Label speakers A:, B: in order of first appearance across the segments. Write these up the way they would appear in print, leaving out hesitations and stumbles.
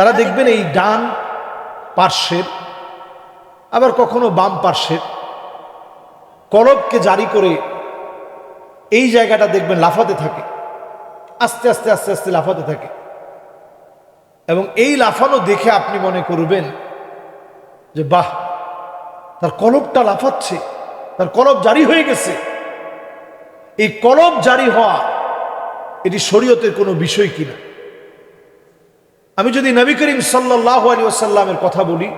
A: তারা দেখবেন এই ডান পার্শ্বের আবার কখনো বাম পার্শ্বের কলবকে জারি করে এই জায়গাটা দেখবেন লাফাতে থাকে, আস্তে আস্তে আস্তে আস্তে লাফাতে থাকে। এবং এই লাফানো দেখে আপনি মনে করবেন যে বাহ, তার কলবটা লাফাচ্ছে, তার কলব জারি হয়ে গেছে। এই কলব জারি হওয়া এটি শরীয়তের কোনো বিষয় কিনা। আমি যদি নবী করিম সাল্লাল্লাহু আলাইহি ওয়াসাল্লামের কথা বলি,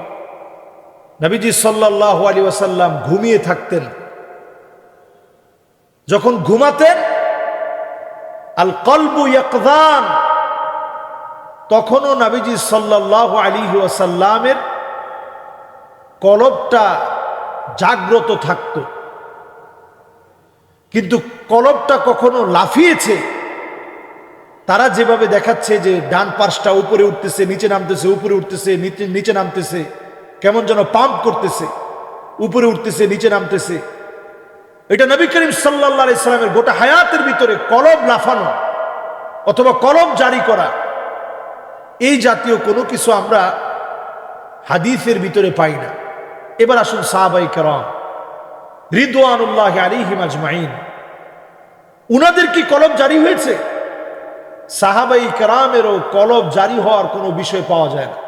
A: নবীজি সাল্লাল্লাহু আলাইহি ওয়াসাল্লাম ঘুমিয়ে থাকতেন। যখন ঘুমাতেন আল কলবু ইয়াকযান, তখনও নবীজি সাল্লাল্লাহু আলাইহি ওয়াসাল্লামের কলবটা জাগ্রত থাকত। কিন্তু কলবটা কখনো লাফিয়েছে তারা যেভাবে দেখাচ্ছে যে ডান পাশটা উপরে উঠতেছে নিচে নামতেছে, উপরে উঠতেছে নিচে নামতেছে, কেমন যেন পাম্প করতেছে, উপরে উঠতেছে নিচে নামতেছে, এটা নবী করিম সাল্লাল্লাহু আলাইহি সাল্লামের গোটা হায়াতের ভিতরে কলব লাফানো অথবা কলব জারি করা এই জাতীয় কোনো কিছু আমরা হাদিসের ভিতরে পাই না। এবার আসুন সাহাবায়ে কেরাম রিদওয়ানুল্লাহি আলাইহিম আজমাইন, উনাদের কি কলব জারি হয়েছে? সাহাবায়ে কেরামেরও কলব জারি হওয়ার কোনো বিষয় পাওয়া যায় না।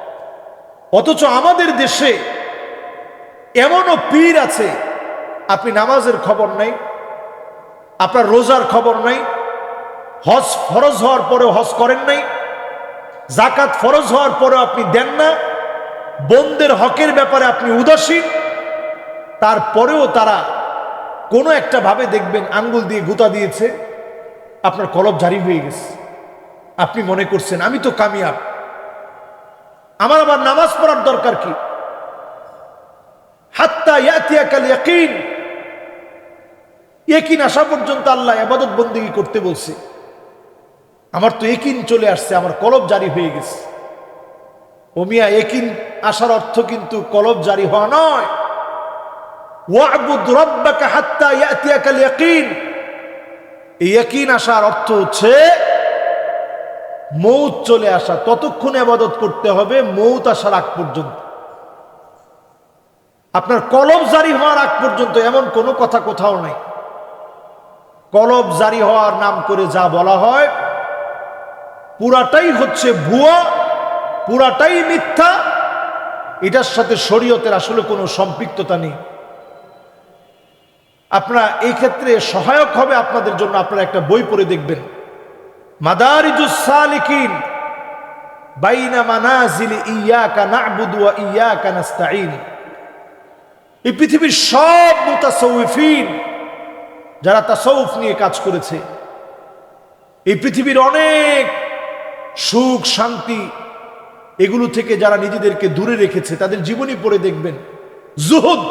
A: অথচ আমাদের দেশে এমনও পীর আছে, আপনি নামাজের খবর নাই, আপনার রোজার খবর নাই, হজ ফরজ হওয়ার পরেও হজ করেন নাই, জাকাত ফরজ হওয়ার পরেও আপনি দেন না, বন্দের হকের ব্যাপারে আপনি উদাসীন, তারপরেও তারা কোনো একটা ভাবে দেখবেন আঙ্গুল দিয়ে গুতা দিয়েছে, আপনার কলব জারি হয়ে গেছে। আপনি মনে করছেন আমি তো কামিয়াব, আমার আবার নামাজ পড়ার দরকার কি? হাত্তা ইয়াতিয়াকাল ইয়াকিন, ইয়াকিন আসা পর্যন্ত আল্লাহ ইবাদত বন্দেগী করতে বলছে। আমার তো ইয়াকিন চলে আসছে, আমার কলব জারি হয়ে গেছে। ও মিয়া, ইয়াকিন আসার অর্থ কিন্তু কলব জারি হওয়া নয়। ওয়া'বুদ রাব্বাকা হাত্তা ইয়াতিয়াকাল ইয়াকিন, এই ইয়াকিন আসার অর্থ হচ্ছে মৌত চলে আসা, ততক্ষণ ইবাদত করতে হবে মৌত আসার আগ পর্যন্ত। আপনার কলব জারি হওয়ার আগ পর্যন্ত এমন কোনো কথা কোথাও নাই। কলব জারি হওয়ার নাম করে যা বলা হয় পুরাটাই হচ্ছে ভুয়া, পুরাটাই মিথ্যা, এটার সাথে শরীয়তের আসলে কোনো সম্পৃক্ততা নেই। আপনারা এই ক্ষেত্রে সহায়ক হবে আপনাদের জন্য, আপনারা একটা বই পড়ে দেখবেন, মাদারিজুস সালিকিন বাইনা মানাজিল ইয়াকা না'বুদু ওয়া ইয়াকা নাস্তাঈন। এই পৃথিবীর সব মুতাসাউফিন যারা তাসাউফ নিয়ে কাজ করেছে, এই পৃথিবীর অনেক সুখ শান্তি এগুলো থেকে যারা নিজেদেরকে দূরে রেখেছে, তাদের জীবনী পড়ে দেখবেন জুহুদ,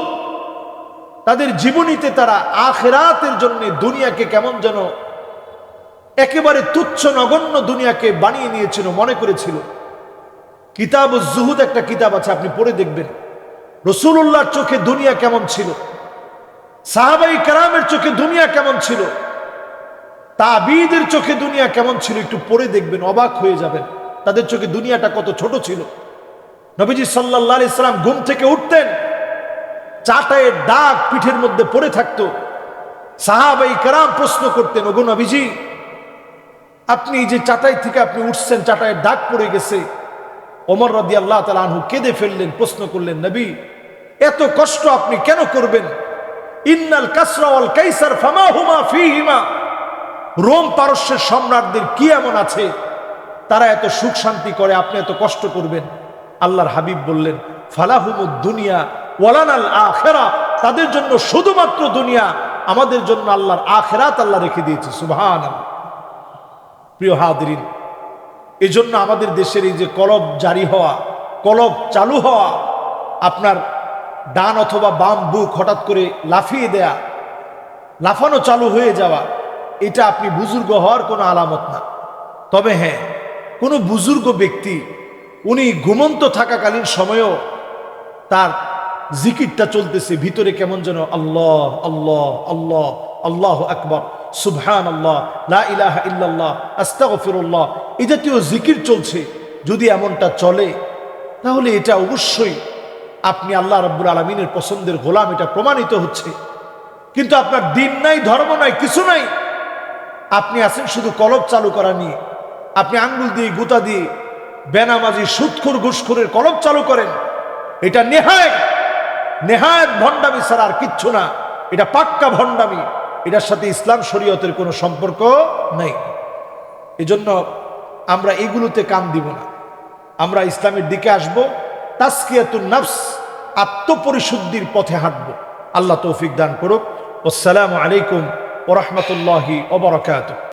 A: তাদের জীবনীতে তারা আখিরাতের জন্য দুনিয়াকে কেমন যেন একেবারে তুচ্ছ নগণ্য দুনিয়াকে বানিয়ে নিয়েছিল, মনে করেছিল। কিতাবুজ জুহুদ একটা কিতাব আছে, আপনি পড়ে দেখবেন রাসূলুল্লাহর চোখে দুনিয়া কেমন ছিল, সাহাবায়ে কেরামের চোখে দুনিয়া কেমন ছিল, তাবিঈদের চোখে দুনিয়া কেমন ছিল, একটু পড়ে দেখবেন, অবাক হয়ে যাবেন তাদের চোখে দুনিয়াটা কত ছোট ছিল। নবীজি সাল্লাল্লাহু আলাইহি সাল্লাম ঘুম থেকে উঠতেন, চাটায়ের দাগ পিঠের মধ্যে পড়ে থাকতো। সাহাবায়ে কেরাম প্রশ্ন করতেন, ওগো নবীজি, আপনি যে চাটাই থেকে আপনি উঠছেন, চাটায়ের দাগ পড়ে গেছে। ওমর রাদিয়াল্লাহু তাআলা আনহু কেঁদে ফেললেন, প্রশ্ন করলেন, নবী এত কষ্ট আপনি কেন করবেন? ইন্নাল কাসরা ওয়াল কাইসার ফামা হুমা ফীহিমা, রোম পারস্যের সম্রাটদের কি এমন আছে তারা এত সুখ শান্তি করে, আপনি এত কষ্ট করবেন? আল্লাহর হাবিব বললেন, ফালাহুমুদ দুনিয়া ওয়ালানাল আখিরা, তাদের জন্য শুধুমাত্র দুনিয়া, আমাদের জন্য আল্লাহর আখিরাত আল্লাহ রেখে দিয়েছে। সুবহানাল্লাহ। প্রিয় হাদিরিন, এই জন্য আমাদের দেশের এই যে কলব জারি হওয়া, কলব চালু হওয়া, আপনার ডান অথবা বাম বুক হঠাৎ করে লাফিয়ে দেয়া, লাফানো চালু হয়ে যাওয়া, এটা আপনি বুজুর্গ হওয়ার কোনো আলামত না। তবে হ্যাঁ, কোনো বুজুর্গ ব্যক্তি উনি ঘুমন্ত থাকাকালীন সময়েও তার জিকিরটা চলতেছে, ভিতরে কেমন যেন আল্লাহ আল্লাহ আল্লাহ আল্লাহু আকবার, সুবহানাল্লাহ, লা ইলাহা ইল্লাল্লাহ, আস্তাগফিরুল্লাহ, এই জাতীয় জিকির চলছে, যদি এমনটা চলে তাহলে এটা অবশ্যই আপনি আল্লাহ রাব্বুল আলামিনের পছন্দের গোলাম, এটা প্রমাণিত হচ্ছে। কিন্তু আপনার দিন নাই, ধর্ম নাই, কিছু নাই, আপনি আছেন শুধু কলব চালু করা নিয়ে। আপনি আঙ্গুল দিয়ে গুতা দিয়ে বেনামাজি সুদখোর ঘুষখোরের কলব চালু করেন। এটা নেহায়েত ভণ্ডামি ছাড়া আর কিচ্ছু না। এটা পাক্কা ভণ্ডামি, এটার সাথে ইসলাম শরীয়তের কোনো সম্পর্ক নেই। এজন্য আমরা এগুলোতে কান দিব না, আমরা ইসলামের দিকে আসব, তাসকিয়াতুন নফস, আত্মপরিশুদ্ধির পথে হাঁটব। আল্লাহ তৌফিক দান করুক। আসসালামু আলাইকুম ওয়া রাহমাতুল্লাহি ওয়া বারাকাতুহু।